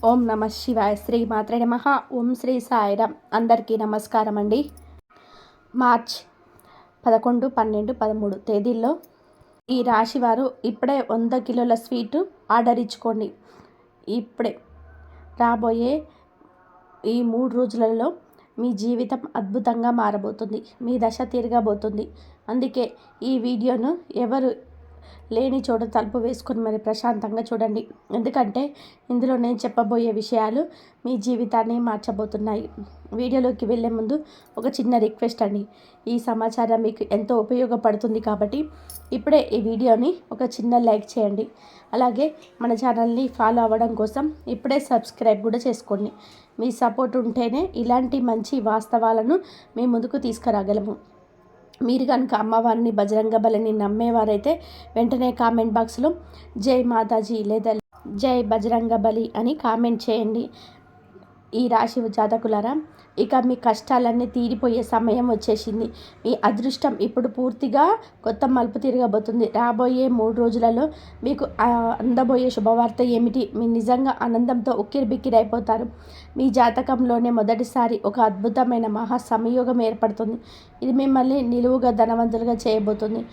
ఓం నమ శివాయ. శ్రీ మాత్రే నమః. ఓం శ్రీ సాయిరామ్. అందరికీ నమస్కారం అండి. మార్చ్ 11, 12, 13 తేదీల్లో ఈ రాశివారు ఇప్పుడే 100 కిలోల స్వీటు ఆర్డర్ ఇచ్చుకోండి. ఇప్పుడే రాబోయే ఈ 3 రోజులలో మీ జీవితం అద్భుతంగా మారబోతుంది. మీ దశ తిరగబోతుంది. అందుకే ఈ వీడియోను ఎవరు లేని చోట తలుపు వేసుకొని మరి ప్రశాంతంగా చూడండి. ఎందుకంటే ఇందులో నేను చెప్పబోయే విషయాలు మీ జీవితాన్ని మార్చబోతున్నాయి. వీడియోలోకి వెళ్ళే ముందు ఒక చిన్న రిక్వెస్ట్ అండి. ఈ సమాచారం మీకు ఎంతో ఉపయోగపడుతుంది కాబట్టి ఇప్పుడే ఈ వీడియోని ఒక చిన్న లైక్ చేయండి. అలాగే మన ఛానల్ని ఫాలో అవ్వడం కోసం ఇప్పుడే సబ్స్క్రైబ్ కూడా చేసుకోండి. మీ సపోర్ట్ ఉంటేనే ఇలాంటి మంచి వాస్తవాలను మీ ముందుకు తీసుకురాగలము. మీరు కనుక అమ్మవారిని బజరంగ బలిని నమ్మేవారైతే వెంటనే కామెంట్ బాక్స్లో జై మాతాజీ లేదా జై బజరంగ బలి అని కామెంట్ చేయండి. ఈ రాశి జాతకులారా, ఇక మీ కష్టాలన్నీ తీరిపోయే సమయం వచ్చేసింది. మీ అదృష్టం ఇప్పుడు పూర్తిగా కొత్త మలుపు తిరగబోతుంది. రాబోయే 3 రోజులలో మీకు అందబోయే శుభవార్త ఏమిటి? మీ నిజంగా ఆనందంతో ఉక్కిరిబిక్కిరైపోతారు. మీ జాతకంలోనే మొదటిసారి ఒక అద్భుతమైన మహా సంయోగం ఏర్పడుతుంది. ఇది మిమ్మల్ని నిలువుగా ధనవంతులుగా చేయబోతుంది.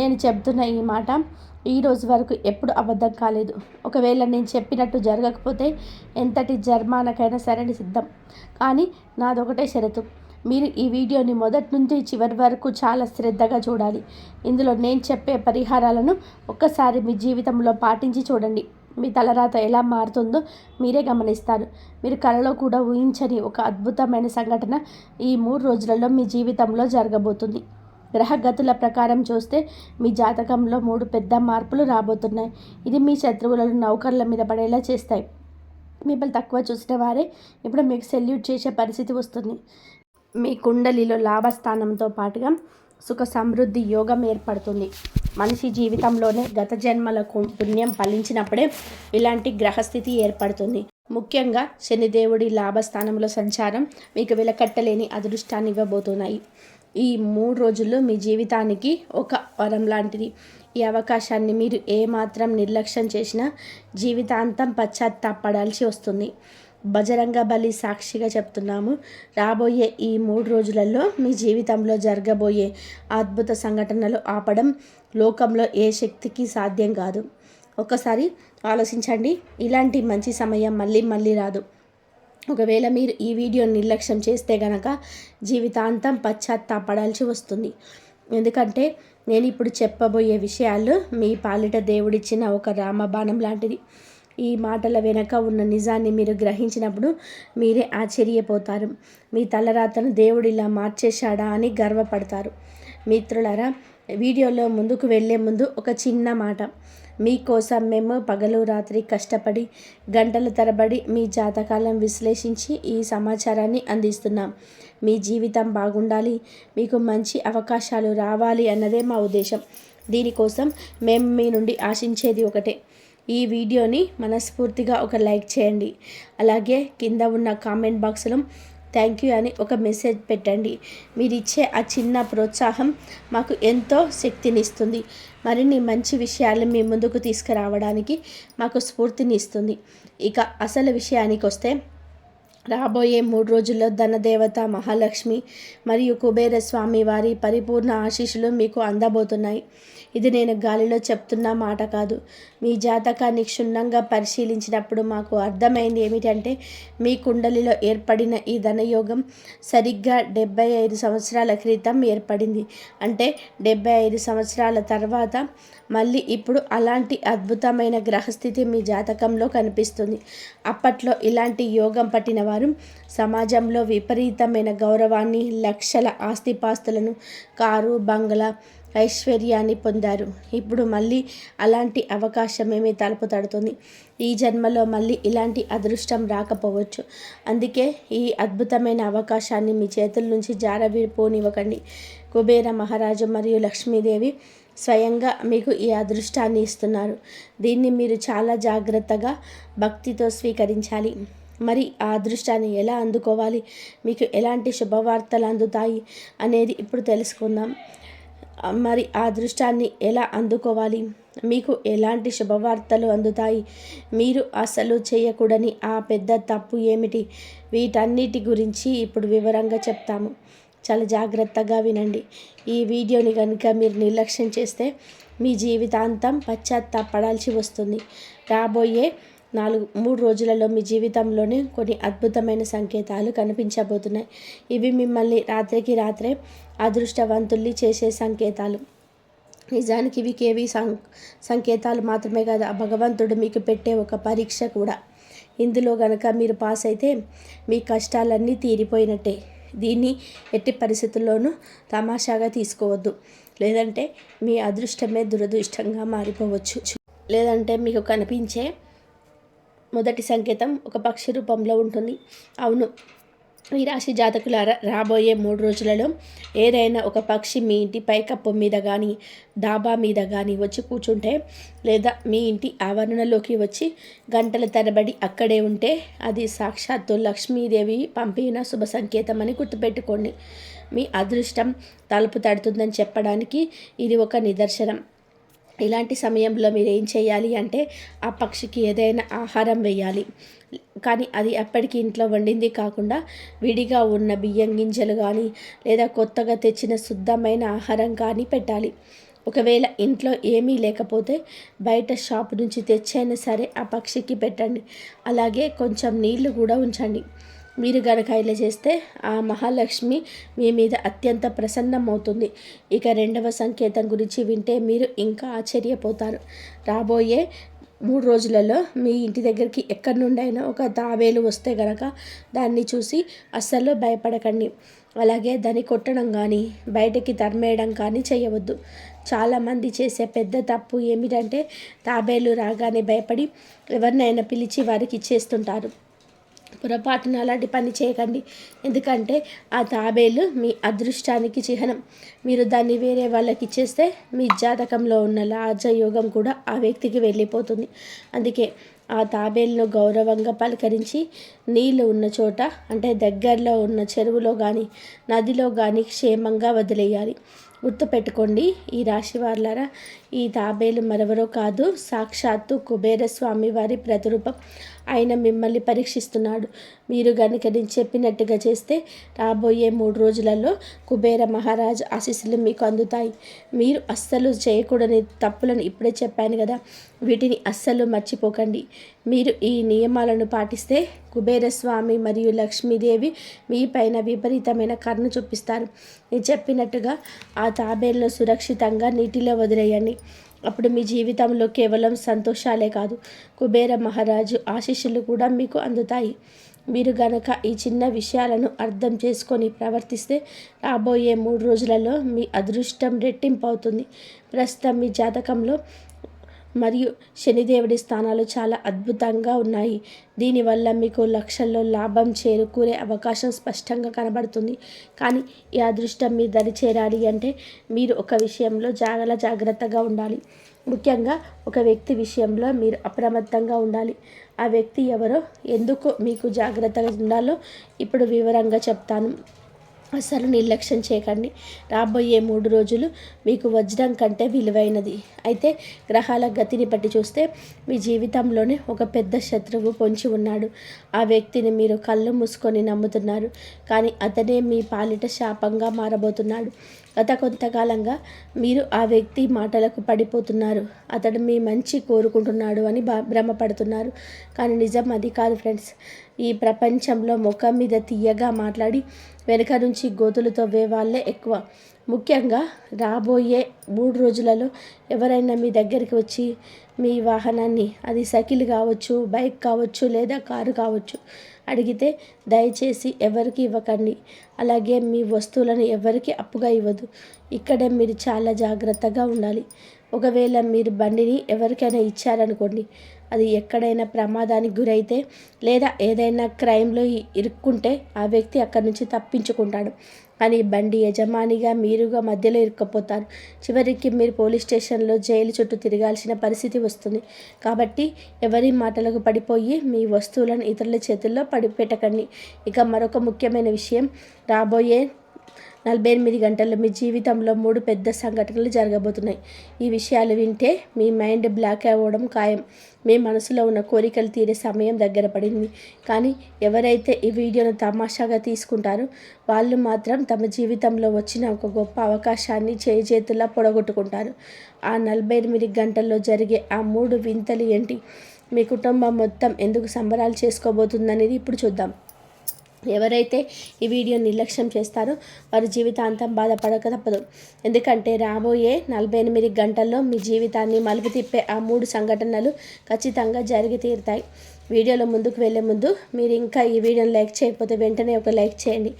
నేను చెబుతున్న ఈ మాట ఈ రోజు వరకు ఎప్పుడు అబద్ధం కాలేదు. ఒకవేళ నేను చెప్పినట్టు జరగకపోతే ఎంతటి జరిమానాకైనా సరే సిద్ధం. కానీ నాదొకటే షరతు, మీరు ఈ వీడియోని మొదటి నుంచి చివరి వరకు చాలా శ్రద్ధగా చూడాలి. ఇందులో నేను చెప్పే పరిహారాలను ఒక్కసారి మీ జీవితంలో పాటించి చూడండి. మీ తలరాత ఎలా మారుతుందో మీరే గమనిస్తారు. మీరు కలలో కూడా ఊహించని ఒక అద్భుతమైన సంఘటన ఈ 3 రోజులలో మీ జీవితంలో జరగబోతుంది. గ్రహగతుల ప్రకారం చూస్తే మీ జాతకంలో 3 పెద్ద మార్పులు రాబోతున్నాయి. ఇది మీ శత్రువులను నౌకర్ల మీద పడేలా చేస్తాయి. మిమ్మల్ని తక్కువ చూసిన వారే ఇప్పుడు మీకు సెల్యూట్ చేసే పరిస్థితి వస్తుంది. మీ కుండలిలో లాభస్థానంతో పాటుగా సుఖ సమృద్ధి యోగం ఏర్పడుతుంది. మనిషి జీవితంలోనే గత జన్మల పుణ్యం ఫలించినప్పుడే ఇలాంటి గ్రహస్థితి ఏర్పడుతుంది. ముఖ్యంగా శనిదేవుడి లాభస్థానంలో సంచారం మీకు వెలకట్టలేని అదృష్టాన్ని ఇవ్వబోతున్నాయి. ఈ 3 రోజుల్లో మీ జీవితానికి ఒక వరం లాంటిది. ఈ అవకాశాన్ని మీరు ఏమాత్రం నిర్లక్ష్యం చేసినా జీవితాంతం పశ్చాత్తాపడాల్సి వస్తుంది. బజరంగ బలి సాక్షిగా చెప్తున్నాము. రాబోయే ఈ 3 రోజులలో మీ జీవితంలో జరగబోయే అద్భుత సంఘటనలు ఆపడం లోకంలో ఏ శక్తికి సాధ్యం కాదు. ఒకసారి ఆలోచించండి. ఇలాంటి మంచి సమయం మళ్ళీ రాదు. ఒకవేళ మీరు ఈ వీడియోని నిర్లక్ష్యం చేస్తే గనక జీవితాంతం పశ్చాత్తాపడాల్సి వస్తుంది. ఎందుకంటే నేను ఇప్పుడు చెప్పబోయే విషయాలు మీ పాలిట దేవుడిచ్చిన ఒక రామబాణం లాంటిది. ఈ మాటల వెనక ఉన్న నిజాన్ని మీరు గ్రహించినప్పుడు మీరే ఆశ్చర్యపోతారు. మీ తలరాతను దేవుడు ఇలా మార్చేశాడా అని గర్వపడతారు. మిత్రులారా, వీడియోలో ముందుకు వెళ్ళే ముందు ఒక చిన్న మాట. మీకోసం మేము పగలు రాత్రి కష్టపడి గంటల తరబడి మీ జాతకాలను విశ్లేషించి ఈ సమాచారాన్ని అందిస్తున్నాం. మీ జీవితం బాగుండాలి, మీకు మంచి అవకాశాలు రావాలి అన్నదే మా ఉద్దేశం. దీనికోసం మేము మీ నుండి ఆశించేది ఒకటే. ఈ వీడియోని మనస్ఫూర్తిగా ఒక లైక్ చేయండి. అలాగే కింద ఉన్న కామెంట్ బాక్స్లో థ్యాంక్ యూ అని ఒక మెసేజ్ పెట్టండి. మీరు ఇచ్చే ఆ చిన్న ప్రోత్సాహం మాకు ఎంతో శక్తినిస్తుంది. మరిన్ని మంచి విషయాలు మీ ముందుకు తీసుకురావడానికి మాకు స్ఫూర్తిని ఇస్తుంది. ఇక అసలు విషయానికి వస్తే, రాబోయే 3 రోజుల్లో ధనదేవత మహాలక్ష్మి మరియు కుబేర స్వామి వారి పరిపూర్ణ ఆశీస్సులు మీకు అందబోతున్నాయి. ఇది నేను గాలిలో చెప్తున్న మాట కాదు. మీ జాతకాన్ని క్షుణ్ణంగా పరిశీలించినప్పుడు మాకు అర్థమైంది ఏమిటంటే, మీ కుండలిలో ఏర్పడిన ఈ ధనయోగం సరిగ్గా 75 సంవత్సరాల క్రితం ఏర్పడింది. అంటే 75 సంవత్సరాల తర్వాత మళ్ళీ ఇప్పుడు అలాంటి అద్భుతమైన గ్రహస్థితి మీ జాతకంలో కనిపిస్తుంది. అప్పట్లో ఇలాంటి యోగం పట్టిన వారు సమాజంలో విపరీతమైన గౌరవాన్ని, లక్షల ఆస్తిపాస్తులను, కారు బంగ్లా ఐశ్వర్యాన్ని పొందారు. ఇప్పుడు మళ్ళీ అలాంటి అవకాశమేమీ తలుపు తడుతుంది. ఈ జన్మలో మళ్ళీ ఇలాంటి అదృష్టం రాకపోవచ్చు. అందుకే ఈ అద్భుతమైన అవకాశాన్ని మీ చేతుల నుంచి జారవిడిపోనివ్వకండి. కుబేర మహారాజు మరియు లక్ష్మీదేవి స్వయంగా మీకు ఈ అదృష్టాన్ని ఇస్తున్నారు. దీన్ని మీరు చాలా జాగ్రత్తగా భక్తితో స్వీకరించాలి. మరి ఆ అదృష్టాన్ని ఎలా అందుకోవాలి, మీకు ఎలాంటి శుభవార్తలు అందుతాయి అనేది ఇప్పుడు తెలుసుకుందాం. మరి ఆ అదృష్టాన్ని ఎలా అందుకోవాలి? మీకు ఎలాంటి శుభవార్తలు అందుతాయి, మీరు అసలు చేయకూడని ఆ పెద్ద తప్పు ఏమిటి, వీటన్నిటి గురించి ఇప్పుడు వివరంగా చెప్తాము. చాలా జాగ్రత్తగా వినండి. ఈ వీడియోని కనుక మీరు నిర్లక్ష్యం చేస్తే మీ జీవితాంతం పశ్చాత్తాపడాల్సి వస్తుంది. రాబోయే 3 రోజులలో మీ జీవితంలోనే కొన్ని అద్భుతమైన సంకేతాలు కనిపించబోతున్నాయి. ఇవి మిమ్మల్ని రాత్రికి రాత్రే అదృష్టవంతుల్ని చేసే సంకేతాలు. నిజానికి ఇవి కేవీ సంకేతాలు మాత్రమే కాదు, ఆ భగవంతుడు మీకు పెట్టే ఒక పరీక్ష కూడా. ఇందులో గనక మీరు పాస్ అయితే మీ కష్టాలన్నీ తీరిపోయినట్టే. దీన్ని ఎట్టి పరిస్థితుల్లోనూ తమాషాగా తీసుకోవద్దు, లేదంటే మీ అదృష్టమే దురదృష్టంగా మారిపోవచ్చు. లేదంటే మీకు కనిపించే మొదటి సంకేతం ఒక పక్షి రూపంలో ఉంటుంది. అవును, ఈ రాశి జాతకులారా, రాబోయే 3 రోజులలో ఏదైనా ఒక పక్షి మీ ఇంటి పైకప్పు మీద కానీ డాబా మీద కానీ వచ్చి కూర్చుంటే, లేదా మీ ఇంటి ఆవరణలోకి వచ్చి గంటల తరబడి అక్కడే ఉంటే అది సాక్షాత్తు లక్ష్మీదేవి పంపిన శుభ సంకేతం అని గుర్తుపెట్టుకోండి. మీ అదృష్టం తలుపు తడుతుందని చెప్పడానికి ఇది ఒక నిదర్శనం. ఇలాంటి సమయంలో మీరు ఏం చేయాలి అంటే, ఆ పక్షికి ఏదైనా ఆహారం వేయాలి. కానీ అది అప్పటికి ఇంట్లో వండింది కాకుండా విడిగా ఉన్న బియ్యం గింజలు కానీ లేదా కొత్తగా తెచ్చిన శుద్ధమైన ఆహారం కానీ పెట్టాలి. ఒకవేళ ఇంట్లో ఏమీ లేకపోతే బయట షాప్ నుంచి తెచ్చైనా సరే ఆ పక్షికి పెట్టండి. అలాగే కొంచెం నీళ్లు కూడా ఉంచండి. మీరు గనక ఇలా చేస్తే ఆ మహాలక్ష్మి మీ మీద అత్యంత ప్రసన్నమవుతుంది. ఇక 2వ సంకేతం గురించి వింటే మీరు ఇంకా ఆశ్చర్యపోతారు. రాబోయే 3 రోజులలో మీ ఇంటి దగ్గరికి ఎక్కడి నుండైనా ఒక తాబేలు వస్తే గనక దాన్ని చూసి అస్సలు భయపడకండి. అలాగే దాన్ని కొట్టడం కానీ బయటకి తరిమేయడం కానీ చేయవద్దు. చాలామంది చేసే పెద్ద తప్పు ఏమిటంటే, తాబేలు రాగానే భయపడి ఎవరినైనా పిలిచి వారికి ఇచ్చేస్తుంటారు. పొరపాటున అలాంటి పని చేయకండి. ఎందుకంటే ఆ తాబేలు మీ అదృష్టానికి చిహ్నం. మీరు దాన్ని వేరే వాళ్ళకి ఇచ్చేస్తే మీ జాతకంలో ఉన్న రాజయోగం కూడా ఆ వ్యక్తికి వెళ్ళిపోతుంది. అందుకే ఆ తాబేలును గౌరవంగా పలకరించి నీళ్ళు ఉన్న చోట, అంటే దగ్గరలో ఉన్న చెరువులో కానీ నదిలో కానీ క్షేమంగా వదిలేయాలి. గుర్తుపెట్టుకోండి, ఈ రాశి వాళ్ళారా, ఈ తాబేలు మరెవరో కాదు, సాక్షాత్తు కుబేర స్వామి వారి ప్రతిరూపం. ఆయన మిమ్మల్ని పరీక్షిస్తున్నాడు. మీరు కనుక నేను చెప్పినట్టుగా చేస్తే రాబోయే 3 రోజులలో కుబేర మహారాజు ఆశీస్సులు మీకు అందుతాయి. మీరు అస్సలు చేయకూడని తప్పులను ఇప్పుడే చెప్పాను కదా, వీటిని అస్సలు మర్చిపోకండి. మీరు ఈ నియమాలను పాటిస్తే కుబేరస్వామి మరియు లక్ష్మీదేవి మీ పైన విపరీతమైన కరుణ చూపిస్తారు. నేను చెప్పినట్టుగా ఆ తాబేలను సురక్షితంగా నీటిలో వదిలేయండి. అప్పుడు మీ జీవితంలో కేవలం సంతోషాలే కాదు, కుబేర మహారాజు ఆశీస్సులు కూడా మీకు అందుతాయి. మీరు గనక ఈ చిన్న విషయాలను అర్థం చేసుకొని ప్రవర్తిస్తే రాబోయే 3 రోజులలో మీ అదృష్టం రెట్టింపు అవుతుంది. ప్రస్తుతం మీ జాతకంలో మరియు శనిదేవుడి స్థానాలు చాలా అద్భుతంగా ఉన్నాయి. దీనివల్ల మీకు లక్షల్లో లాభం చేకూరే అవకాశం స్పష్టంగా కనబడుతుంది. కానీ ఈ అదృష్టం మీ దరి చేరాలి అంటే మీరు ఒక విషయంలో చాలా జాగ్రత్తగా ఉండాలి. ముఖ్యంగా ఒక వ్యక్తి విషయంలో మీరు అప్రమత్తంగా ఉండాలి. ఆ వ్యక్తి ఎవరో, ఎందుకు మీకు జాగ్రత్తగా ఉండాలో ఇప్పుడు వివరంగా చెప్తాను. అసలు నిర్లక్ష్యం చేయకండి. రాబోయే 3 రోజులు మీకు వజ్రం కంటే విలువైనది. అయితే గ్రహాల గతిని బట్టి చూస్తే మీ జీవితంలోనే ఒక పెద్ద శత్రువు పొంచి ఉన్నాడు. ఆ వ్యక్తిని మీరు కళ్ళు మూసుకొని నమ్ముతున్నారు, కానీ అతనే మీ పాలిట శాపంగా మారబోతున్నాడు. గత కొంతకాలంగా మీరు ఆ వ్యక్తి మాటలకు పడిపోతున్నారు. అతడు మీ మంచి కోరుకుంటున్నాడు అని భ్రమపడుతున్నారు, కానీ నిజం అది కాదు ఫ్రెండ్స్. ఈ ప్రపంచంలో ముఖం మీద తీయగా మాట్లాడి వెనుక నుంచి గోతులు తవ్వే వాళ్ళే ఎక్కువ. ముఖ్యంగా రాబోయే 3 రోజులలో ఎవరైనా మీ దగ్గరికి వచ్చి మీ వాహనాన్ని, అది సైకిల్ కావచ్చు, బైక్ కావచ్చు, లేదా కారు కావచ్చు, అడిగితే దయచేసి ఎవరికి ఇవ్వకండి. అలాగే మీ వస్తువులను ఎవరికి అప్పుగా ఇవ్వదు. ఇక్కడే మీరు చాలా జాగ్రత్తగా ఉండాలి. ఒకవేళ మీరు బండిని ఎవరికైనా ఇచ్చారనుకోండి, అది ఎక్కడైనా ప్రమాదానికి గురైతే లేదా ఏదైనా క్రైమ్లో ఇరుక్కుంటే ఆ వ్యక్తి అక్కడి నుంచి తప్పించుకుంటాడు. కానీ బండి యజమానిగా మీరుగా మధ్యలో ఇరుక్కపోతారు. చివరికి మీరు పోలీస్ స్టేషన్లో జైలు చుట్టూ తిరగాల్సిన పరిస్థితి వస్తుంది. కాబట్టి ఎవరి మాటలకు పడిపోయి మీ వస్తువులను ఇతరుల చేతుల్లో పెట్టకండి. ఇక మరొక ముఖ్యమైన విషయం, రాబోయే 48 గంటల్లో మీ జీవితంలో 3 పెద్ద సంఘటనలు జరగబోతున్నాయి. ఈ విషయాలు వింటే మీ మైండ్ బ్లాక్ అవ్వడం ఖాయం. మీ మనసులో ఉన్న కోరికలు తీరే సమయం దగ్గర పడింది. కానీ ఎవరైతే ఈ వీడియోను తమాషాగా తీసుకుంటారో వాళ్ళు మాత్రం తమ జీవితంలో వచ్చిన ఒక గొప్ప అవకాశాన్ని చేతులా పొడగొట్టుకుంటారు. ఆ 48 గంటల్లో జరిగే ఆ 3 వింతలు ఏంటి? మీ కుటుంబం మొత్తం ఎందుకు సంబరాలు చేసుకోబోతుందనేది ఇప్పుడు చూద్దాం. ఎవరైతే ఈ వీడియో నిర్లక్ష్యం చేస్తారో వారి జీవితాంతం బాధపడక తప్పదు. ఎందుకంటే రాబోయే 48 గంటల్లో మీ జీవితాన్ని మలుపు తిప్పే ఆ 3 సంఘటనలు ఖచ్చితంగా జరిగి తీరుతాయి. వీడియోలో ముందుకు వెళ్ళే ముందు మీరు ఇంకా ఈ వీడియోని లైక్ చేయకపోతే వెంటనే ఒక లైక్ చేయండి.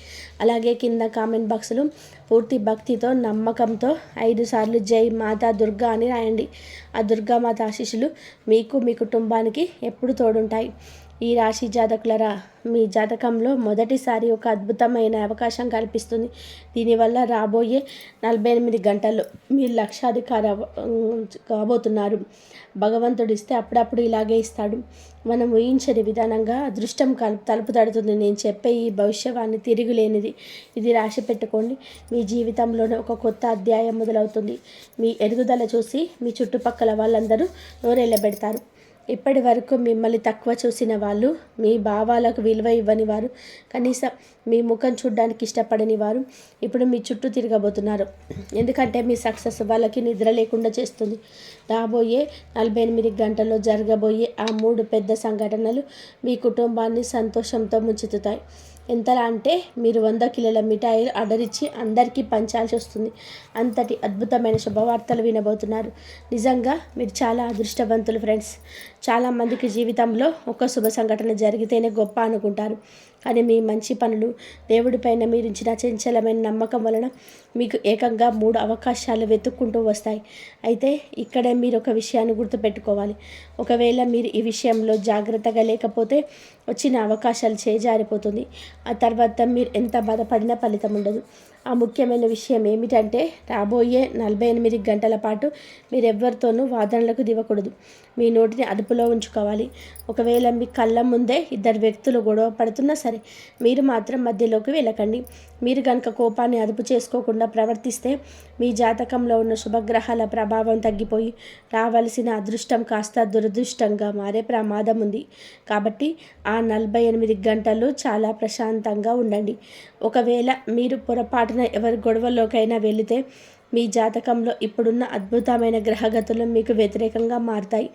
అలాగే కింద కామెంట్ బాక్స్లో పూర్తి భక్తితో నమ్మకంతో 5 సార్లు జై మాతా దుర్గా అని రాయండి. ఆ దుర్గామాత ఆశీస్సులు మీకు మీ కుటుంబానికి ఎప్పుడు తోడుంటాయి. ఈ రాశి జాతకులరా, మీ జాతకంలో మొదటిసారి ఒక అద్భుతమైన అవకాశం కల్పిస్తుంది. దీనివల్ల రాబోయే 48 గంటల్లో మీరు లక్షాధికారి కాబోతున్నారు. భగవంతుడు ఇస్తే అప్పుడప్పుడు ఇలాగే ఇస్తాడు. మనం ఊహించని విధానంగా అదృష్టం తలుపు తడుతుంది. నేను చెప్పే ఈ భవిష్యవాణి తిరుగులేనిది. ఇది రాసి పెట్టుకోండి. మీ జీవితంలోనే ఒక కొత్త అధ్యాయం మొదలవుతుంది. మీ ఎదుగుదల చూసి మీ చుట్టుపక్కల వాళ్ళందరూ నోరెళ్ళబెడతారు. ఇప్పటి వరకు మిమ్మల్ని తక్కువ చూసిన వాళ్ళు, మీ భావాలకు విలువ ఇవ్వని వారు, కనీసం మీ ముఖం చూడడానికి ఇష్టపడని వారు ఇప్పుడు మీ చుట్టూ తిరగబోతున్నారు. ఎందుకంటే మీ సక్సెస్ వాళ్ళకి నిద్ర లేకుండా చేస్తుంది. రాబోయే 48 గంటల్లో జరగబోయే ఆ 3 పెద్ద సంఘటనలు మీ కుటుంబాన్ని సంతోషంతో ముంచెత్తుతాయి. ఎంతలా అంటే మీరు 100 కిలోల మిఠాయిలు ఆర్డర్ ఇచ్చి అందరికీ పంచాల్సి వస్తుంది. అంతటి అద్భుతమైన శుభవార్తలు వినబోతున్నారు. నిజంగా మీరు చాలా అదృష్టవంతులు ఫ్రెండ్స్. చాలామందికి జీవితంలో ఒక శుభ సంఘటన జరిగితేనే గొప్ప అనుకుంటారు. కానీ మీ మంచి పనులు, దేవుడిపైన మీరు ఇచ్చిన చంచలమైన నమ్మకం వలన మీకు ఏకంగా 3 అవకాశాలు వెతుక్కుంటూ వస్తాయి. అయితే ఇక్కడే మీరు ఒక విషయాన్ని గుర్తుపెట్టుకోవాలి. ఒకవేళ మీరు ఈ విషయంలో జాగ్రత్తగా లేకపోతే వచ్చిన అవకాశాలు చేజారిపోతుంది. ఆ తర్వాత మీరు ఎంత బాధపడినా ఫలితం ఉండదు. ఆ ముఖ్యమైన విషయం ఏమిటంటే రాబోయే 48 గంటల పాటు మీరు ఎవరితోనూ వాదనలకు దిగకూడదు. మీ నోటిని అదుపులో ఉంచుకోవాలి. ఒకవేళ మీ కళ్ళ ముందే 2 వ్యక్తులు గొడవ పడుతున్నా సరే మీరు మాత్రం మధ్యలోకి వెళ్ళకండి. మీరు కనుక కోపాన్ని అదుపు చేసుకోకుండా ప్రవర్తిస్తే మీ జాతకంలో ఉన్న శుభగ్రహాల ప్రభావం తగ్గిపోయి రావలసిన అదృష్టం కాస్త దురదృష్టంగా మారే ప్రమాదం ఉంది. కాబట్టి ఆ 48 గంటలు చాలా ప్రశాంతంగా ఉండండి. ఒకవేళ మీరు పొరపాటున ఎవరి గొడవలోకైనా వెళితే మీ జాతకంలో ఇప్పుడున్న అద్భుతమైన గ్రహగతులు మీకు వ్యతిరేకంగా మారుతాయి.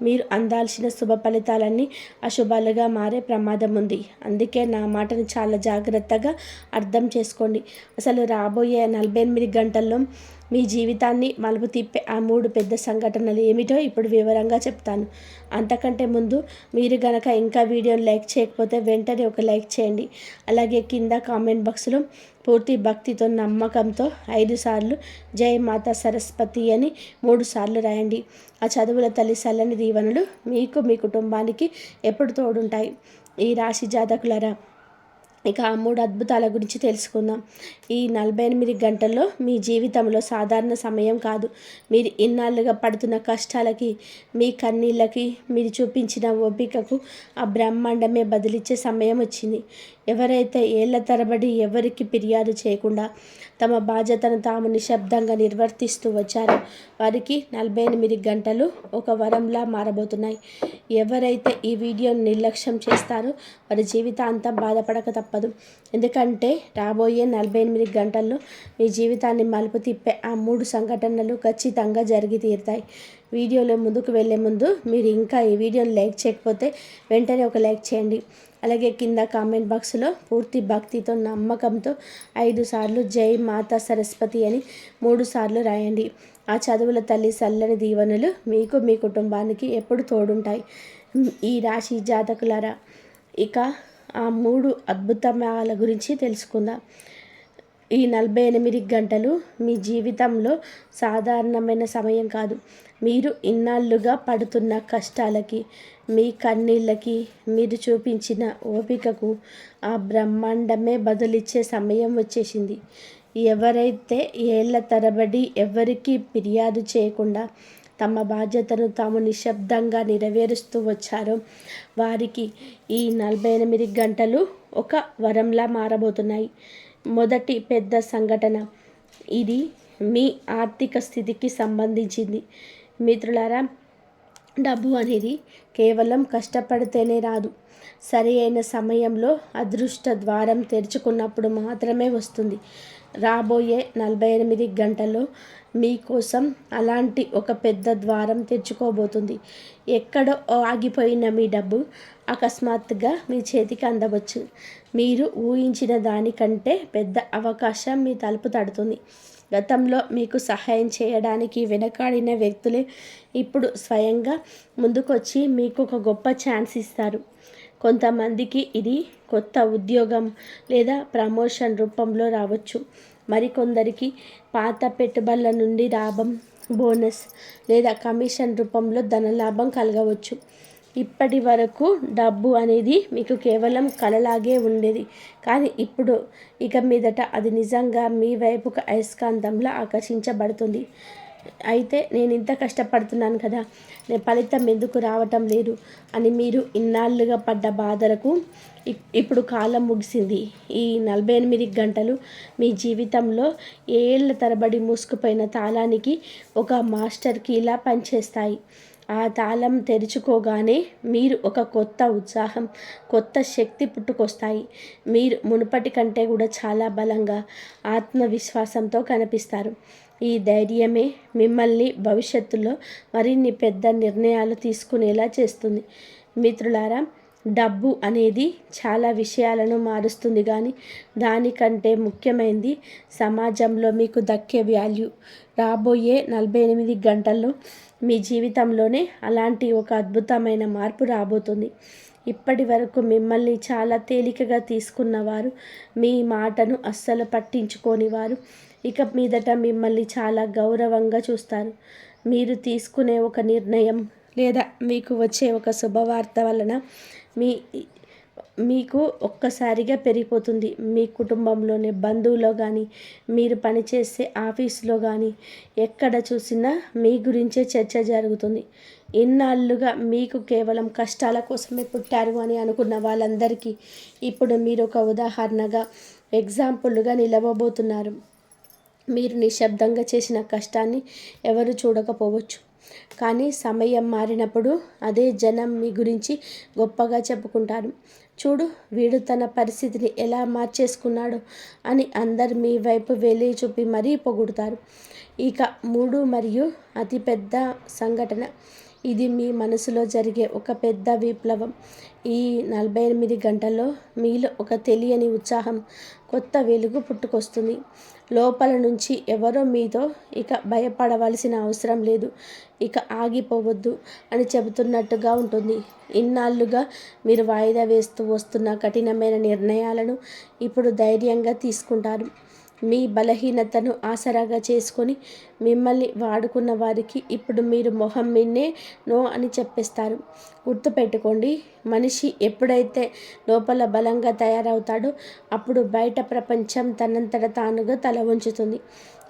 మీరు అందాల్సిన శుభ ఫలితాలన్నీ అశుభాలుగా మారే ప్రమాదం ఉంది. అందుకే నా మాటను చాలా జాగ్రత్తగా అర్థం చేసుకోండి. అసలు రాబోయే 48 గంటల్లో మీ జీవితాన్ని మలుపు తిప్పే ఆ 3 పెద్ద సంఘటనలు ఏమిటో ఇప్పుడు వివరంగా చెప్తాను. అంతకంటే ముందు మీరు గనక ఇంకా వీడియోని లైక్ చేయకపోతే వెంటనే ఒక లైక్ చేయండి. అలాగే కింద కామెంట్ బాక్స్లో పూర్తి భక్తితో నమ్మకంతో 5 సార్లు జై మాతా సరస్వతి అని 3 సార్లు రాయండి. ఆ చదువుల తల్లి చల్లని దీవెనలు మీకు మీ కుటుంబానికి ఎప్పుడు తోడుంటాయి. ఈ రాశి జాతకులరా, ఇక ఆ 3 అద్భుతాల గురించి తెలుసుకుందాం. ఈ 48 గంటల్లో మీ జీవితంలో సాధారణ సమయం కాదు. మీరు ఇన్నాళ్ళుగా పడుతున్న కష్టాలకి, మీ కన్నీళ్ళకి, మీరు చూపించిన ఓపికకు ఆ బ్రహ్మాండమే బదిలిచ్చే సమయం వచ్చింది. ఎవరైతే ఏళ్ల తరబడి ఎవరికి ఫిర్యాదు చేయకుండా తమ బాధ్యతను తాము నిశ్శబ్దంగా నిర్వర్తిస్తూ వచ్చారో వారికి 48 గంటలు ఒక వరంలా మారబోతున్నాయి. ఎవరైతే ఈ వీడియోని నిర్లక్ష్యం చేస్తారో వారి జీవితాంతం బాధపడక తప్పదు. ఎందుకంటే రాబోయే 48 గంటల్లో మీ జీవితాన్ని మలుపు తిప్పే ఆ 3 సంఘటనలు ఖచ్చితంగా జరిగి తీరుతాయి. వీడియోలో ముందుకు వెళ్ళే ముందు మీరు ఇంకా ఈ వీడియోని లైక్ చేయకపోతే వెంటనే ఒక లైక్ చేయండి. అలాగే కింద కామెంట్ బాక్స్లో పూర్తి భక్తితో నమ్మకంతో 5 సార్లు జై మాతా సరస్వతి అని 3 సార్లు రాయండి. ఆ చదువుల తల్లి చల్లని దీవెనలు మీకు మీ కుటుంబానికి ఎప్పుడు తోడుంటాయి. ఈ రాశి జాతకులారా, ఇక ఆ 3 అద్భుతాల గురించి తెలుసుకుందాం. ఈ 48 గంటలు మీ జీవితంలో సాధారణమైన సమయం కాదు. మీరు ఇన్నాళ్ళుగా పడుతున్న కష్టాలకి, మీ కన్నీళ్ళకి, మీరు చూపించిన ఓపికకు ఆ బ్రహ్మాండమే బదులిచ్చే సమయం వచ్చేసింది. ఎవరైతే ఏళ్ల తరబడి ఎవరికి ఫిర్యాదు చేయకుండా తమ బాధ్యతను తాము నిశ్శబ్దంగా నెరవేరుస్తూ వచ్చారో వారికి ఈ 48 గంటలు ఒక వరంలా మారబోతున్నాయి. మొదటి పెద్ద సంఘటన. ఇది మీ ఆర్థిక స్థితికి సంబంధించింది. మిత్రులారా, డబ్బు అనేది కేవలం కష్టపడితేనే రాదు. సరి అయిన సమయంలో అదృష్ట ద్వారం తెరుచుకున్నప్పుడు మాత్రమే వస్తుంది. రాబోయే 48 గంటల్లో మీకోసం అలాంటి ఒక పెద్ద ద్వారం తెరుచుకోబోతుంది. ఎక్కడో ఆగిపోయిన మీ డబ్బు అకస్మాత్తుగా మీ చేతికి అందవచ్చు. మీరు ఊహించిన దానికంటే పెద్ద అవకాశం మీ తలుపు తడుతుంది. గతంలో మీకు సహాయం చేయడానికి వెనకాడిన వ్యక్తులే ఇప్పుడు స్వయంగా ముందుకొచ్చి మీకు ఒక గొప్ప ఛాన్స్ ఇస్తారు. కొంతమందికి ఇది కొత్త ఉద్యోగం లేదా ప్రమోషన్ రూపంలో రావచ్చు. మరికొందరికి పాత పెట్టుబడుల నుండి లాభం, బోనస్ లేదా కమిషన్ రూపంలో ధనలాభం కలగవచ్చు. ఇప్పటి వరకు డబ్బు అనేది మీకు కేవలం కలలాగే ఉండేది, కానీ ఇప్పుడు ఇక మీదట అది నిజంగా మీ వైపుకు అయస్కాంతంలా ఆకర్షించబడుతుంది. అయితే నేను ఇంత కష్టపడుతున్నాను కదా, నేను ఫలితం ఎందుకు రావటం లేదు అని మీరు ఇన్నాళ్ళుగా పడ్డ బాధలకు ఇప్పుడు కాలం ముగిసింది. ఈ 48 గంటలు మీ జీవితంలో ఏళ్ల తరబడి మూసుకుపోయిన తాళానికి ఒక మాస్టర్ కీలా పనిచేస్తాయి. ఆ తాళం తెరుచుకోగానే మీరు ఒక కొత్త ఉత్సాహం, కొత్త శక్తి పుట్టుకొస్తాయి. మీరు మునుపటి కంటే కూడా చాలా బలంగా, ఆత్మవిశ్వాసంతో కనిపిస్తారు. ఈ ధైర్యమే మిమ్మల్ని భవిష్యత్తులో మరిన్ని పెద్ద నిర్ణయాలు తీసుకునేలా చేస్తుంది. మిత్రులారా, డబ్బు అనేది చాలా విషయాలను మారుస్తుంది, కానీ దానికంటే ముఖ్యమైనది సమాజంలో మీకు దక్కే వాల్యూ. రాబోయే 48 గంటల్లో మీ జీవితంలోనే అలాంటి ఒక అద్భుతమైన మార్పు రాబోతుంది. ఇప్పటి వరకు మిమ్మల్ని చాలా తేలికగా తీసుకున్నవారు, మీ మాటను అస్సలు పట్టించుకోని వారు ఇక మీదట మిమ్మల్ని చాలా గౌరవంగా చూస్తారు. మీరు తీసుకునే ఒక నిర్ణయం లేదా మీకు వచ్చే ఒక శుభవార్త వలన మీకు ఒక్కసారిగా పెరిగిపోతుంది. మీ కుటుంబంలోని బంధువులో కానీ, మీరు పనిచేసే ఆఫీసులో కానీ, ఎక్కడ చూసినా మీ గురించే చర్చ జరుగుతుంది. ఇన్నాళ్ళుగా మీకు కేవలం కష్టాల కోసమే పుట్టారు అని అనుకున్న వాళ్ళందరికీ ఇప్పుడు మీరు ఒక ఉదాహరణగా, ఎగ్జాంపుల్గా నిలవబోతున్నారు. మీరు నిశ్శబ్దంగా చేసిన కష్టాన్ని ఎవరు చూడకపోవచ్చు, కానీ సమయం మారినప్పుడు అదే జనం మీ గురించి గొప్పగా చెప్పుకుంటారు. చూడు, వీడు తన పరిస్థితిని ఎలా మార్చేసుకున్నాడో అని అందరు మీ వైపు వేలి చూపి మరీ పొగుడుతారు. ఇక 3 మరియు అతిపెద్ద సంఘటన. ఇది మీ మనసులో జరిగే ఒక పెద్ద విప్లవం. ఈ 48 గంటల్లో మీలో ఒక తెలియని ఉత్సాహం, కొత్త వెలుగు పుట్టుకొస్తుంది. లోపల నుంచి ఎవరో మీతో ఇక భయపడవలసిన అవసరం లేదు, ఇక ఆగిపోవద్దు అని చెబుతున్నట్టుగా ఉంటుంది. ఇన్నాళ్ళుగా మీరు వాయిదా వేస్తూ వస్తున్న కఠినమైన నిర్ణయాలను ఇప్పుడు ధైర్యంగా తీసుకుంటారు. మీ బలహీనతను ఆసరాగా చేసుకొని మిమ్మల్ని వాడుకున్న వారికి ఇప్పుడు మీరు మొహం మిన్నే నో అని చెప్పేస్తారు. గుర్తుపెట్టుకోండి, మనిషి ఎప్పుడైతే లోపల బలంగా తయారవుతాడో అప్పుడు బయట ప్రపంచం తనంతట తానుగా తల వంచుతుంది.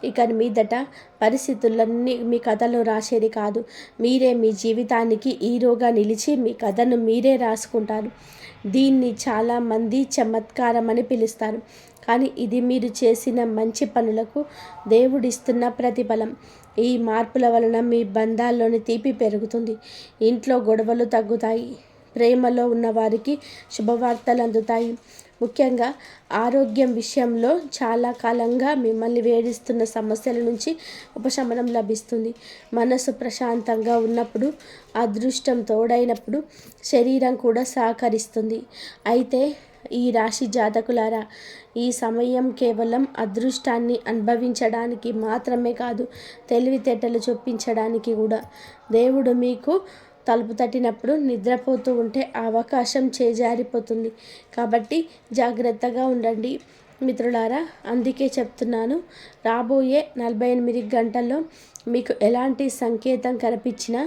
ఇక మీదట పరిస్థితులన్నీ మీ కథలు రాసేది కాదు, మీరే మీ జీవితానికి హీరోగా నిలిచి మీ కథను మీరే రాసుకుంటారు. దీన్ని చాలామంది చమత్కారం అని పిలుస్తారు, కానీ ఇది మీరు చేసిన మంచి పనులకు దేవుడిస్తున్న ప్రతిఫలం. ఈ మార్పుల వలన మీ బంధాల్లోని తీపి పెరుగుతుంది, ఇంట్లో గొడవలు తగ్గుతాయి, ప్రేమలో ఉన్నవారికి శుభవార్తలు అందుతాయి. ముఖ్యంగా ఆరోగ్యం విషయంలో చాలా కాలంగా మిమ్మల్ని వేధిస్తున్న సమస్యల నుంచి ఉపశమనం లభిస్తుంది. మనసు ప్రశాంతంగా ఉన్నప్పుడు, అదృష్టం తోడైనప్పుడు శరీరం కూడా సహకరిస్తుంది. అయితే ఈ రాశి జాతకులారా, ఈ సమయం కేవలం అదృష్టాన్ని అనుభవించడానికి మాత్రమే కాదు, తెలివితేటలు చొప్పించడానికి కూడా. దేవుడు మీకు తలుపు తట్టినప్పుడు నిద్రపోతూ ఉంటే ఆ అవకాశం చేజారిపోతుంది. కాబట్టి జాగ్రత్తగా ఉండండి మిత్రులారా. అందుకే చెప్తున్నాను, రాబోయే 48 గంటల్లో మీకు ఎలాంటి సంకేతం కనిపించినా,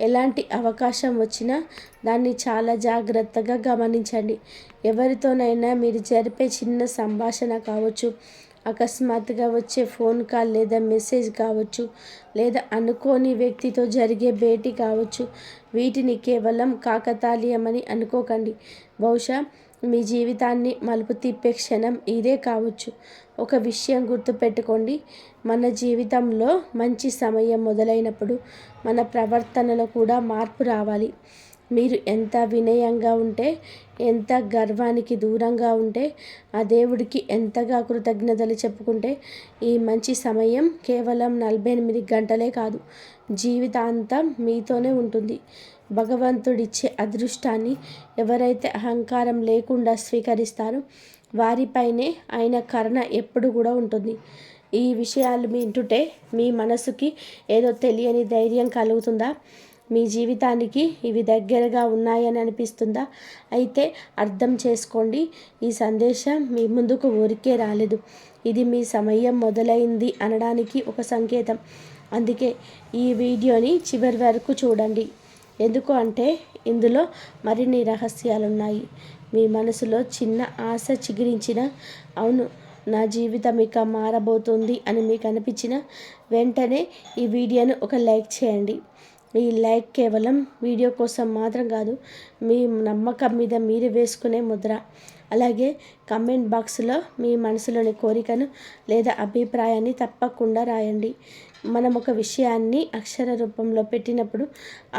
ఎలాంటి అవకాశం వచ్చినా దాన్ని చాలా జాగ్రత్తగా గమనించండి. ఎవరితోనైనా మీరు జరిపే చిన్న సంభాషణ కావచ్చు, అకస్మాత్తుగా వచ్చే ఫోన్ కాల్ లేదా మెసేజ్ కావచ్చు, లేదా అనుకోని వ్యక్తితో జరిగే భేటీ కావచ్చు, వీటిని కేవలం కాకతాళీయమని అనుకోకండి. బహుశా మీ జీవితాన్ని మలుపు తిప్పే క్షణం ఇదే కావచ్చు. ఒక విషయం గుర్తుపెట్టుకోండి, మన జీవితంలో మంచి సమయం మొదలైనప్పుడు మన ప్రవర్తనలో కూడా మార్పు రావాలి. మీరు ఎంత వినయంగా ఉంటే, ఎంత గర్వానికి దూరంగా ఉంటే, ఆ దేవుడికి ఎంతగా కృతజ్ఞతలు చెప్పుకుంటే, ఈ మంచి సమయం కేవలం 48 గంటలే కాదు, జీవితాంతం మీతోనే ఉంటుంది. భగవంతుడిచ్చే అదృష్టాన్ని ఎవరైతే అహంకారం లేకుండా స్వీకరిస్తారో వారిపైనే ఆయన కరుణ ఎప్పుడు కూడా ఉంటుంది. ఈ విషయాలు వింటుంటే మీ మనసుకి ఏదో తెలియని ధైర్యం కలుగుతుందా? మీ జీవితానికి ఇవి దగ్గరగా ఉన్నాయని అనిపిస్తుందా? అయితే అర్థం చేసుకోండి, ఈ సందేశం మీ ముందుకు ఊరికే రాలేదు. ఇది మీ సమయం మొదలైంది అనడానికి ఒక సంకేతం. అందుకే ఈ వీడియోని చివరి వరకు చూడండి. ఎందుకు అంటే ఇందులో మరిన్ని రహస్యాలున్నాయి. మీ మనసులో చిన్న ఆశ చిగురించిన, అవును నా జీవితం ఇక మారబోతుంది అని మీకు అనిపించిన వెంటనే ఈ వీడియోను ఒక లైక్ చేయండి. ఈ లైక్ కేవలం వీడియో కోసం మాత్రం కాదు, మీ నమ్మకం మీద మీరు వేసుకునే ముద్ర. అలాగే కమెంట్ బాక్స్లో మీ మనసులోని కోరికను లేదా అభిప్రాయాన్ని తప్పకుండా రాయండి. మనం ఒక విషయాన్ని అక్షర రూపంలో పెట్టినప్పుడు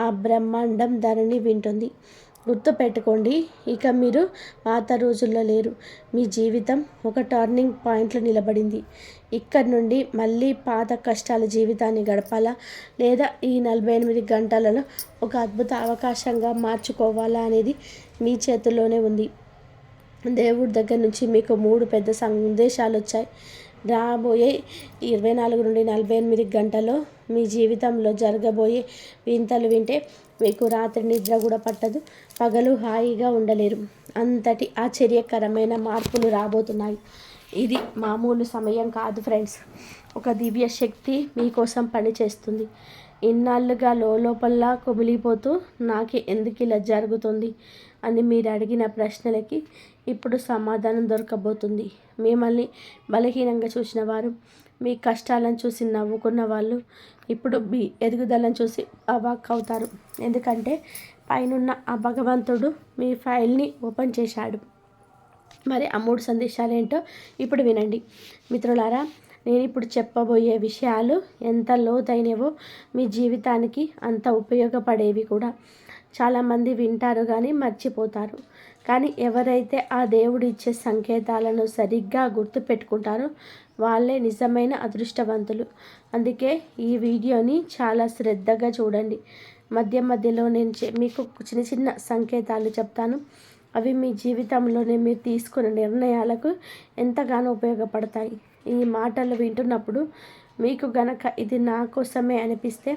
ఆ బ్రహ్మాండం దానిని వింటుంది. గుర్తుపెట్టుకోండి, ఇక మీరు పాత రోజుల్లో లేరు. మీ జీవితం ఒక టర్నింగ్ పాయింట్లో నిలబడింది. ఇక్కడ నుండి మళ్ళీ పాత కష్టాల జీవితాన్ని గడపాలా, లేదా ఈ 48 గంటలలో ఒక అద్భుత అవకాశంగా మార్చుకోవాలా అనేది మీ చేతుల్లోనే ఉంది. దేవుడి దగ్గర నుంచి మీకు 3 పెద్ద సందేశాలు వచ్చాయి. రాబోయే 24 నుండి 48 గంటల్లో మీ జీవితంలో జరగబోయే వింతలు వింటే మీకు రాత్రి నిద్ర కూడా పట్టదు, పగలు హాయిగా ఉండలేరు. అంతటి ఆశ్చర్యకరమైన మార్పులు రాబోతున్నాయి. ఇది మామూలు సమయం కాదు ఫ్రెండ్స్. ఒక దివ్య శక్తి మీకోసం పనిచేస్తుంది. ఇన్నాళ్ళుగా లోపల కుమిలిపోతూ నాకే ఎందుకు ఇలా జరుగుతుంది అని మీరు అడిగిన ప్రశ్నలకి ఇప్పుడు సమాధానం దొరకబోతుంది. మిమ్మల్ని బలహీనంగా చూసిన వారు, మీ కష్టాలను చూసి నవ్వుకున్న వాళ్ళు ఇప్పుడు మీ ఎదుగుదలను చూసి అవాక్ అవుతారు. ఎందుకంటే పైనున్న ఆ భగవంతుడు మీ ఫైల్ని ఓపెన్ చేశాడు. మరి ఆ 3 సందేశాలు ఏంటో ఇప్పుడు వినండి మిత్రులారా. నేను ఇప్పుడు చెప్పబోయే విషయాలు ఎంత లోతైనవో మీ జీవితానికి అంత ఉపయోగపడేవి కూడా. చాలామంది వింటారు కానీ మర్చిపోతారు. కానీ ఎవరైతే ఆ దేవుడు ఇచ్చే సంకేతాలను సరిగ్గా గుర్తుపెట్టుకుంటారో వాళ్ళే నిజమైన అదృష్టవంతులు. అందుకే ఈ వీడియోని చాలా శ్రద్ధగా చూడండి. మధ్యలో నేను మీకు చిన్న చిన్న సంకేతాలు చెప్తాను. అవి మీ జీవితంలోనే మీరు తీసుకున్న నిర్ణయాలకు ఎంతగానో ఉపయోగపడతాయి. ఈ మాటలు వింటున్నప్పుడు మీకు గనక ఇది నా కోసమే అనిపిస్తే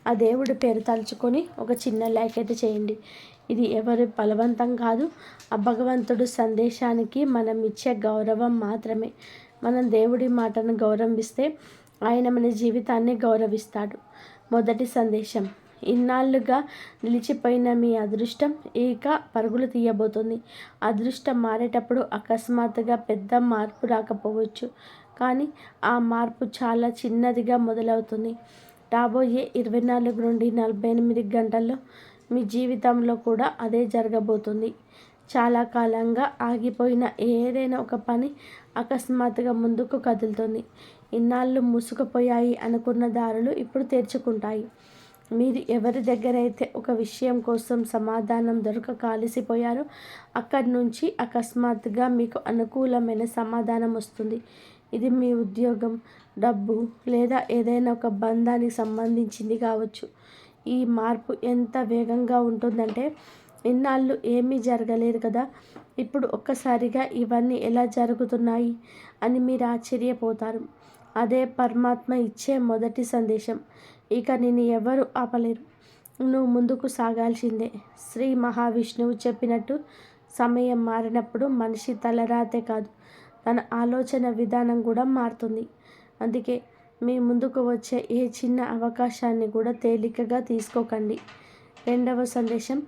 ఆ దేవుడి పేరు తలుచుకొని ఒక చిన్న లైక్ అయితే చేయండి. ఇది ఎవరి బలవంతం కాదు, ఆ భగవంతుడు సందేశానికి మనం ఇచ్చే గౌరవం మాత్రమే. మనం దేవుడి మాటను గౌరవిస్తే ఆయన మన జీవితాన్ని గౌరవిస్తాడు. మొదటి సందేశం, ఇన్నాళ్ళుగా నిలిచిపోయిన మీ అదృష్టం ఇక పరుగులు తీయబోతుంది. అదృష్టం మారేటప్పుడు అకస్మాత్తుగా పెద్ద మార్పు రాకపోవచ్చు, కానీ ఆ మార్పు చాలా చిన్నదిగా మొదలవుతుంది. రాబోయే 24 నుండి 48 గంటల్లో మీ జీవితంలో కూడా అదే జరగబోతుంది. చాలా కాలంగా ఆగిపోయిన ఏదైనా ఒక పని అకస్మాత్తుగా ముందుకు కదులుతుంది. ఇన్నాళ్ళు మూసుకుపోయాయి అనుకున్న దారులు ఇప్పుడు తెరుచుకుంటాయి. మీరు ఎవరి దగ్గరైతే ఒక విషయం కోసం సమాధానం దొరకక అలసిపోయారో అక్కడి నుంచి అకస్మాత్తుగా మీకు అనుకూలమైన సమాధానం వస్తుంది. ఇది మీ ఉద్యోగం, డబ్బు లేదా ఏదైనా ఒక బంధానికి సంబంధించింది కావచ్చు. ఈ మార్పు ఎంత వేగంగా ఉంటుందంటే ఇన్నాళ్ళు ఏమీ జరగలేదు కదా, ఇప్పుడు ఒక్కసారిగా ఇవన్నీ ఎలా జరుగుతున్నాయి అని మీరు ఆశ్చర్యపోతారు. అదే పరమాత్మ ఇచ్చే మొదటి సందేశం. ఇక నిన్ను ఎవరు ఆపలేరు, నువ్వు ముందుకు సాగాల్సిందే. శ్రీ మహావిష్ణువు చెప్పినట్టు సమయం మారినప్పుడు మనిషి తలరాతే కాదు, తన ఆలోచన విధానం కూడా మారుతుంది. అందుకే మీ ముందుకు వచ్చే ఏ చిన్న అవకాశాన్ని కూడా తేలికగా తీసుకోకండి. రెండవ సందేశం,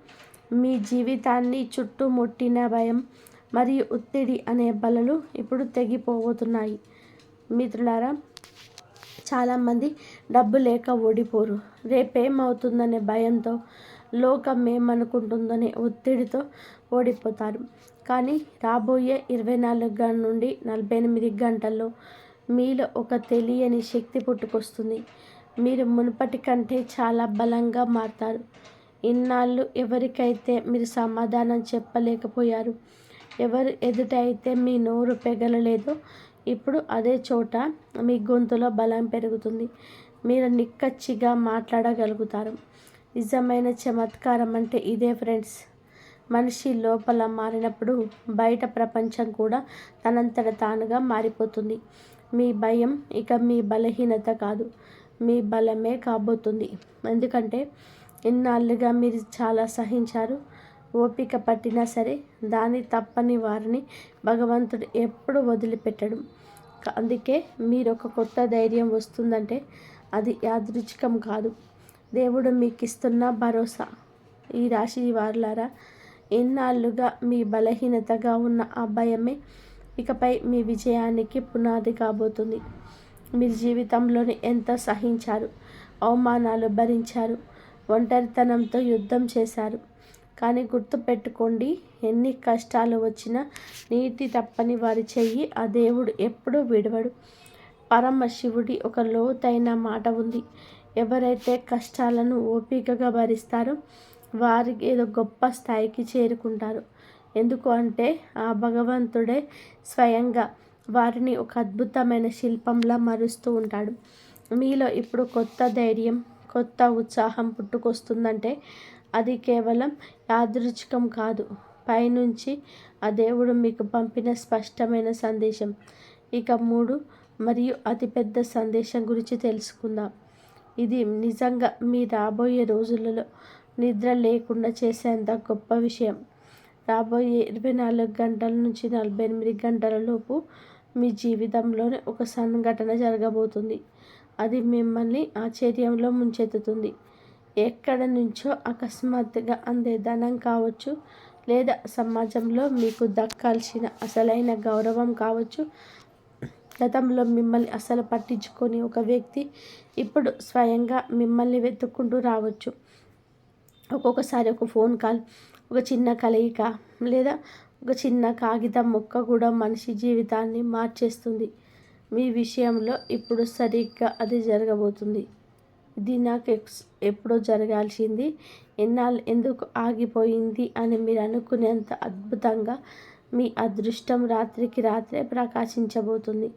మీ జీవితాన్ని చుట్టుముట్టిన భయం మరియు ఒత్తిడి అనే బలలు ఇప్పుడు తెగిపోతున్నాయి. మిత్రులారా, చాలామంది డబ్బు లేక ఓడిపోరు, రేపేమవుతుందనే భయంతో లోకం ఏమనుకుంటుందనే ఒత్తిడితో ఓడిపోతారు. కానీ రాబోయే 24 నుండి 48 గంటల్లో మీలో ఒక తెలియని శక్తి పుట్టుకొస్తుంది. మీరు మునుపటి కంటే చాలా బలంగా మారతారు. ఇన్నాళ్ళు ఎవరికైతే మీరు సమాధానం చెప్పలేకపోయారు, ఎవరు ఎదుట అయితే మీ నోరు పెగలలేదో, ఇప్పుడు అదే చోట మీ గొంతులో బలం పెరుగుతుంది. మీరు నిక్కచ్చిగా మాట్లాడగలుగుతారు. నిజమైన చమత్కారం అంటే ఇదే ఫ్రెండ్స్. మనిషి లోపల మారినప్పుడు బయట ప్రపంచం కూడా తనంతట తానుగా మారిపోతుంది. మీ భయం ఇక మీ బలహీనత కాదు, మీ బలమే కాబోతుంది. ఎందుకంటే ఇన్నాళ్ళుగా మీరు చాలా సహించారు. ఓపిక పట్టినా సరే దాని తప్పని వారిని భగవంతుడు ఎప్పుడు వదిలిపెట్టడు. అందుకే మీరు ఒక కొత్త ధైర్యం వస్తుందంటే అది యాదృచ్ఛికం కాదు, దేవుడు మీకు ఇస్తున్న భరోసా. ఈ రాశి వారులారా, ఎన్నాళ్ళుగా మీ బలహీనతగా ఉన్న ఆ భయమే ఇకపై మీ విజయానికి పునాది కాబోతుంది. మీరు జీవితంలోని ఎంత సహించారు, అవమానాలు భరించారు, ఒంటరితనంతో యుద్ధం చేశారు. కానీ గుర్తుపెట్టుకోండి, ఎన్ని కష్టాలు వచ్చినా నీటి తప్పని వారి చెయ్యి ఆ దేవుడు ఎప్పుడూ విడవడు. పరమశివుడి ఒక లోతైన మాట ఉంది. ఎవరైతే కష్టాలను ఓపికగా భరిస్తారో వారి ఏదో గొప్ప స్థాయికి చేరుకుంటారు. ఎందుకు అంటే ఆ భగవంతుడే స్వయంగా వారిని ఒక అద్భుతమైన శిల్పంలా మరుస్తూ ఉంటాడు. మీలో ఇప్పుడు కొత్త ధైర్యం, కొత్త ఉత్సాహం పుట్టుకొస్తుందంటే అది కేవలం యాదృచ్ఛికం కాదు, పైనుంచి ఆ దేవుడు మీకు పంపిన స్పష్టమైన సందేశం. ఇక 3 మరియు అతిపెద్ద సందేశం గురించి తెలుసుకుందాం. ఇది నిజంగా మీ రాబోయే రోజులలో నిద్ర లేకుండా చేసేంత గొప్ప విషయం. రాబోయే 24 గంటల నుంచి 48 గంటల లోపు మీ జీవితంలోనే ఒక సంఘటన జరగబోతుంది. అది మిమ్మల్ని ఆశ్చర్యంలో ముంచెత్తుతుంది. ఎక్కడి నుంచో అకస్మాత్తుగా అందే ధనం కావచ్చు, లేదా సమాజంలో మీకు దక్కాల్సిన అసలైన గౌరవం కావచ్చు. గతంలో మిమ్మల్ని అసలు పట్టించుకొని ఒక వ్యక్తి ఇప్పుడు స్వయంగా మిమ్మల్ని వెతుక్కుంటూ రావచ్చు. ఒక్కొక్కసారి ఒక ఫోన్ కాల్, ఒక చిన్న కలయిక, లేదా ఒక చిన్న కాగితం ముక్క కూడా మనిషి జీవితాన్ని మార్చేస్తుంది. మీ విషయంలో ఇప్పుడు సరిగ్గా అది జరగబోతుంది. ఇది నాకు ఎప్పుడో జరగాల్సింది, ఎన్నాళ్ళు ఎందుకు ఆగిపోయింది అని మీరు అనుకునేంత అద్భుతంగా మీ అదృష్టం రాత్రికి రాత్రే ప్రకాశించబోతుంది.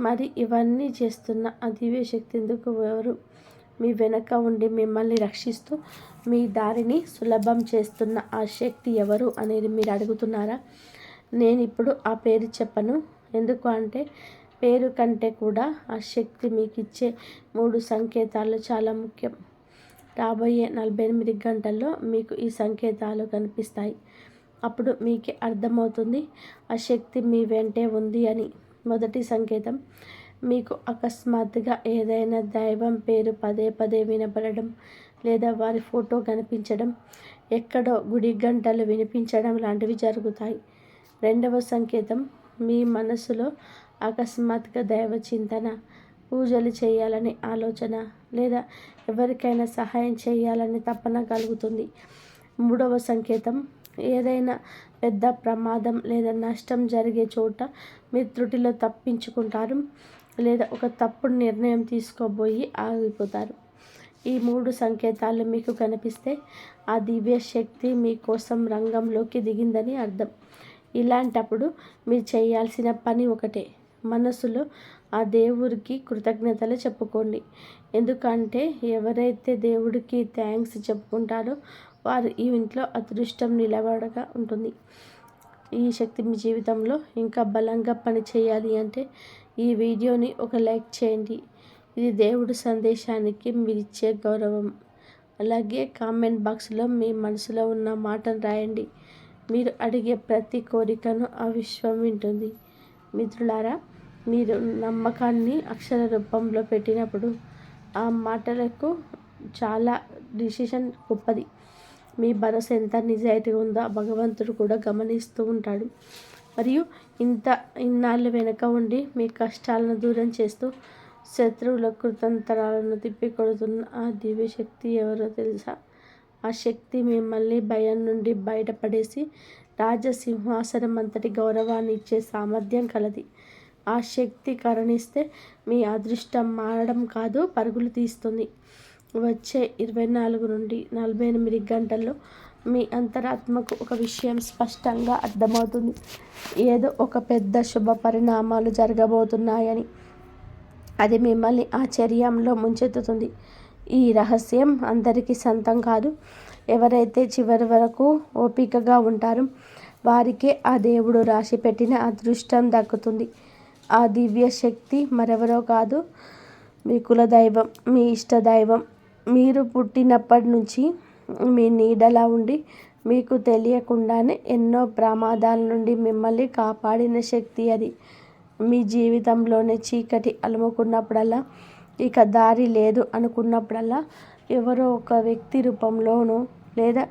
మరి ఇవన్నీ చేస్తున్న ఆ దివ్యశక్తి ఎందుకు, ఎవరు మీ వెనక ఉండి మిమ్మల్ని రక్షిస్తూ మీ దారిని సులభం చేస్తున్న ఆ శక్తి ఎవరు అనేది మీరు అడుగుతున్నారా? నేను ఇప్పుడు ఆ పేరు చెప్పను. ఎందుకు అంటే పేరు కంటే కూడా ఆ శక్తి మీకు ఇచ్చే 3 సంకేతాలు చాలా ముఖ్యం. రాబోయే 48 గంటల్లో మీకు ఈ సంకేతాలు కనిపిస్తాయి. అప్పుడు మీకే అర్థమవుతుంది ఆ శక్తి మీ వెంటే ఉంది అని. మొదటి సంకేతం, మీకు అకస్మాత్తుగా ఏదైనా దైవం పేరు పదే పదే వినపడడం, లేదా వారి ఫోటో కనిపించడం, ఎక్కడో గుడి గంటలు వినిపించడం లాంటివి జరుగుతాయి. రెండవ సంకేతం, మీ మనసులో అకస్మాత్తుగా దైవ చింతన, పూజలు చేయాలని ఆలోచన, లేదా ఎవరికైనా సహాయం చేయాలని తపన కలుగుతుంది. మూడవ సంకేతం, ఏదైనా పెద్ద ప్రమాదం లేదా నష్టం జరిగే చోట మీరు త్రుటిలో తప్పించుకుంటారు, లేదా ఒక తప్పుడు నిర్ణయం తీసుకోబోయి ఆగిపోతారు. ఈ 3 సంకేతాలు మీకు కనిపిస్తే ఆ దివ్య శక్తి మీకోసం రంగంలోకి దిగిందని అర్థం. ఇలాంటప్పుడు మీరు చేయాల్సిన పని ఒకటే, మనసులో ఆ దేవుడికి కృతజ్ఞతలు చెప్పుకోండి. ఎందుకంటే ఎవరైతే దేవుడికి థ్యాంక్స్ చెప్పుకుంటారో వారు ఈ ఇంట్లో అదృష్టం నిలబడగా ఉంటుంది. ఈ శక్తి మీ జీవితంలో ఇంకా బలంగా పని చేయాలి అంటే ఈ వీడియోని ఒక లైక్ చేయండి. ఇది దేవుడి సందేశానికి మీరిచ్చే గౌరవం. అలాగే కామెంట్ బాక్స్లో మీ మనసులో ఉన్న మాటను రాయండి. మీరు అడిగే ప్రతి కోరికను ఆ విశ్వం వింటుంది. మిత్రులారా, మీరు నమ్మకాన్ని అక్షర రూపంలో పెట్టినప్పుడు ఆ మాటలకు చాలా డిసిషన్ గొప్పది. మీ భరోసా ఎంత నిజాయితీగా ఉందో భగవంతుడు కూడా గమనిస్తూ ఉంటాడు. మరియు ఇన్నాళ్ళు వెనక ఉండి మీ కష్టాలను దూరం చేస్తూ శత్రువుల కృతంతరాలను తిప్పికొడుతున్న ఆ దివ్యశక్తి ఎవరో తెలుసా? ఆ శక్తి మిమ్మల్ని భయం నుండి బయటపడేసి రాజసింహాసనం అంతటి గౌరవాన్ని ఇచ్చే సామర్థ్యం కలది. ఆ శక్తి కరుణిస్తే మీ అదృష్టం మారడం కాదు, పరుగులు తీస్తుంది. వచ్చే 24 నుండి 48 గంటల్లో మీ అంతరాత్మకు ఒక విషయం స్పష్టంగా అర్థమవుతుంది. ఏదో ఒక పెద్ద శుభ పరిణామాలు జరగబోతున్నాయని. అది మిమ్మల్ని ఆశ్చర్యంలో ముంచెత్తుతుంది. ఈ రహస్యం అందరికీ సొంతం కాదు. ఎవరైతే చివరి వరకు ఓపికగా ఉంటారో వారికే ఆ దేవుడు రాసి పెట్టిన అదృష్టం దక్కుతుంది. ఆ దివ్య శక్తి మరెవరో కాదు, మీ కులదైవం, మీ ఇష్టదైవం. మీరు పుట్టినప్పటి నుంచి మీ నీడలా ఉండి మీకు తెలియకుండానే ఎన్నో ప్రమాదాల నుండి మిమ్మల్ని కాపాడిన శక్తి అది. మీ జీవితంలోనే చీకటి అలుముకున్నప్పుడల్లా, ఇక దారి లేదు అనుకున్నప్పుడల్లా ఎవరో ఒక వ్యక్తి రూపంలోనూ లేదా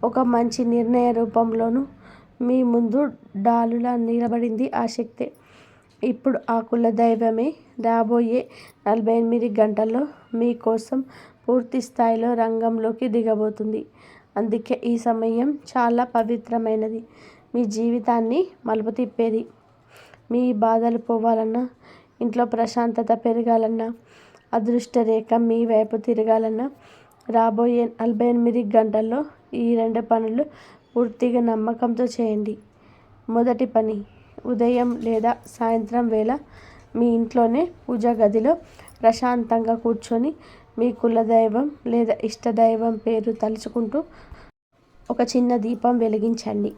ఒక మంచి నిర్ణయ రూపంలోనూ మీ ముందు డాలులా నిలబడింది ఆ శక్తే. ఇప్పుడు ఆ కులదైవమే రాబోయే 48 గంటల్లో మీకోసం పూర్తి స్థాయిలో రంగంలోకి దిగబోతుంది. అందుకే ఈ సమయం చాలా పవిత్రమైనది. మీ జీవితాన్ని మలుపు తిప్పేది. మీ బాధలు పోవాలన్నా, ఇంట్లో ప్రశాంతత పెరగాలన్నా, అదృష్ట రేఖ మీ వైపు తిరగాలన్నా రాబోయే 48 గంటల్లో ఈ 2 పనులు పూర్తిగా నమ్మకంతో చేయండి. మొదటి పని, ఉదయం లేదా సాయంత్రం వేళ మీ ఇంట్లోనే పూజా గదిలో ప్రశాంతంగా కూర్చొని మీ కులదైవం లేదా ఇష్టదైవం పేరు తలుచుకుంటూ ఒక చిన్న దీపం వెలిగించండి.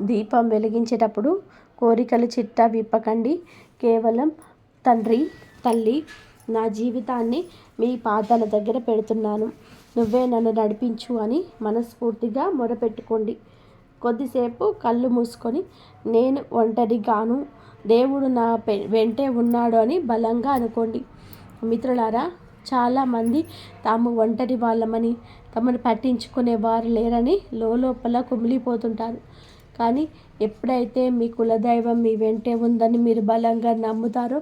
దీపం వెలిగించేటప్పుడు కోరికలు చిట్టా విప్పకండి. కేవలం తండ్రి, తల్లి, నా జీవితాన్ని మీ పాదాల దగ్గర పెడుతున్నాను, నువ్వే నన్ను నడిపించు అని మనస్ఫూర్తిగా మొరపెట్టుకోండి. కొద్దిసేపు కళ్ళు మూసుకొని నేను ఒంటరిగాను, దేవుడు నా వెంటే ఉన్నాడు అని బలంగా అనుకోండి. మిత్రులారా, చాలామంది తాము ఒంటరి వాళ్ళమని, తమను పట్టించుకునే వారు లేరని లోపల కుమిలిపోతుంటారు. కానీ ఎప్పుడైతే మీ కులదైవం మీ వెంటే ఉందని మీరు బలంగా నమ్ముతారో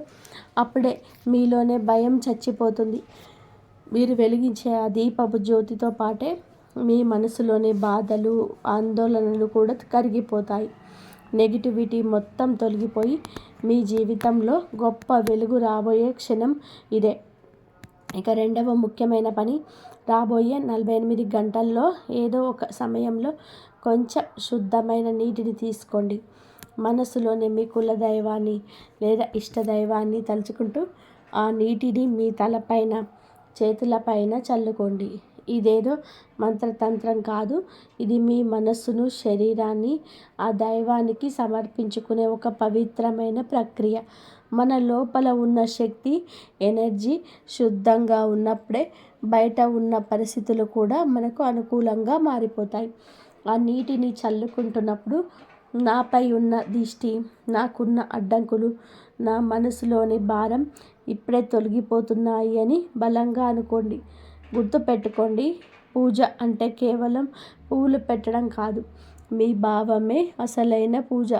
అప్పుడే మీలోనే భయం చచ్చిపోతుంది. మీరు వెలిగించే ఆ దీపపు జ్యోతితో పాటే మీ మనసులోని బాధలు, ఆందోళనలు కూడా కరిగిపోతాయి. నెగిటివిటీ మొత్తం తొలగిపోయి మీ జీవితంలో గొప్ప వెలుగు రాబోయే క్షణం ఇదే. ఇక రెండవ ముఖ్యమైన పని, రాబోయే 48 గంటల్లో ఏదో ఒక సమయంలో కొంచెం శుద్ధమైన నీటిని తీసుకోండి. మనసులోని మీ కులదైవాన్ని లేదా ఇష్టదైవాన్ని తలుచుకుంటూ ఆ నీటిని మీ తలపైన, చేతులపైన చల్లుకోండి. ఇదేదో మంత్రతంత్రం కాదు. ఇది మీ మనస్సును, శరీరాన్ని ఆ దైవానికి సమర్పించుకునే ఒక పవిత్రమైన ప్రక్రియ. మన లోపల ఉన్న శక్తి, ఎనర్జీ శుద్ధంగా ఉన్నప్పుడే బయట ఉన్న పరిస్థితులు కూడా మనకు అనుకూలంగా మారిపోతాయి. ఆ నీటిని చల్లుకుంటున్నప్పుడు నాపై ఉన్న దిష్టి, నాకున్న అడ్డంకులు, నా మనసులోని భారం ఇప్పుడే తొలగిపోతున్నాయి అని బలంగా అనుకోండి. గుర్తుపెట్టుకోండి, పూజ అంటే కేవలం పువ్వులు పెట్టడం కాదు, మీ భావమే అసలైన పూజ.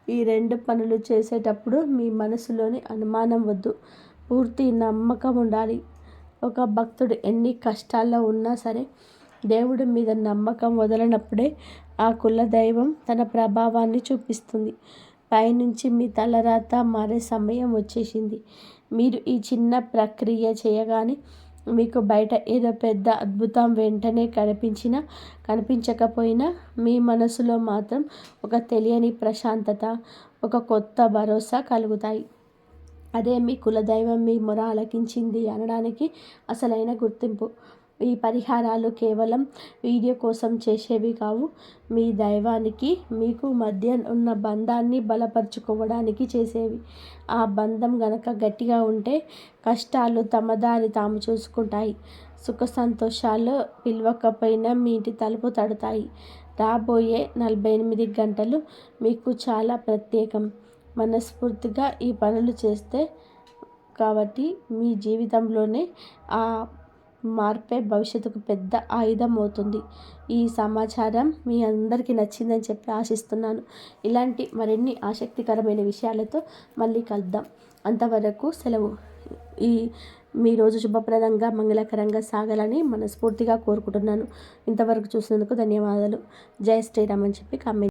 ఈ 2 పనులు చేసేటప్పుడు మీ మనసులోని అనుమానం వద్దు, పూర్తి నమ్మకం ఉండాలి. ఒక భక్తుడు ఎన్ని కష్టాల్లో ఉన్నా సరే దేవుడి మీద నమ్మకం వదలనప్పుడే ఆ కులదైవం తన ప్రభావాన్ని చూపిస్తుంది. పైనుంచి మీ తలరాత మారే సమయం వచ్చేసింది. మీరు ఈ చిన్న ప్రక్రియ చేయగానే మీకు బయట ఏదో పెద్ద అద్భుతం వెంటనే కనిపించినా కనిపించకపోయినా మీ మనసులో మాత్రం ఒక తెలియని ప్రశాంతత, ఒక కొత్త భరోసా కలుగుతాయి. అదే మీ కులదైవం మీ మొర ఆలకించింది అనడానికి అసలైన గుర్తింపు. ఈ పరిహారాలు కేవలం వీడియో కోసం చేసేవి కావు, మీ దైవానికి మీకు మధ్య ఉన్న బంధాన్ని బలపరుచుకోవడానికి చేసేవి. ఆ బంధం గనక గట్టిగా ఉంటే కష్టాలు తమ దారి తాము చూసుకుంటాయి. సుఖ సంతోషాలు పిలవకపోయినా మీ ఇంటి తలుపు తడతాయి. రాబోయే 48 గంటలు మీకు చాలా ప్రత్యేకం. మనస్ఫూర్తిగా ఈ పనులు చేస్తే కాబట్టి మీ జీవితంలోనే ఆ మార్పే భవిష్యత్తుకు పెద్ద ఆయుధం అవుతుంది. ఈ సమాచారం మీ అందరికీ నచ్చిందని చెప్పి ఆశిస్తున్నాను. ఇలాంటి మరిన్ని ఆసక్తికరమైన విషయాలతో మళ్ళీ కలుద్దాం. అంతవరకు సెలవు. ఈ మీ రోజు శుభప్రదంగా మంగళకరంగా సాగాలని మనస్ఫూర్తిగా కోరుకుంటున్నాను. ఇంతవరకు చూసినందుకు ధన్యవాదాలు. జై శ్రీరామ్ అని చెప్పి కామెంట్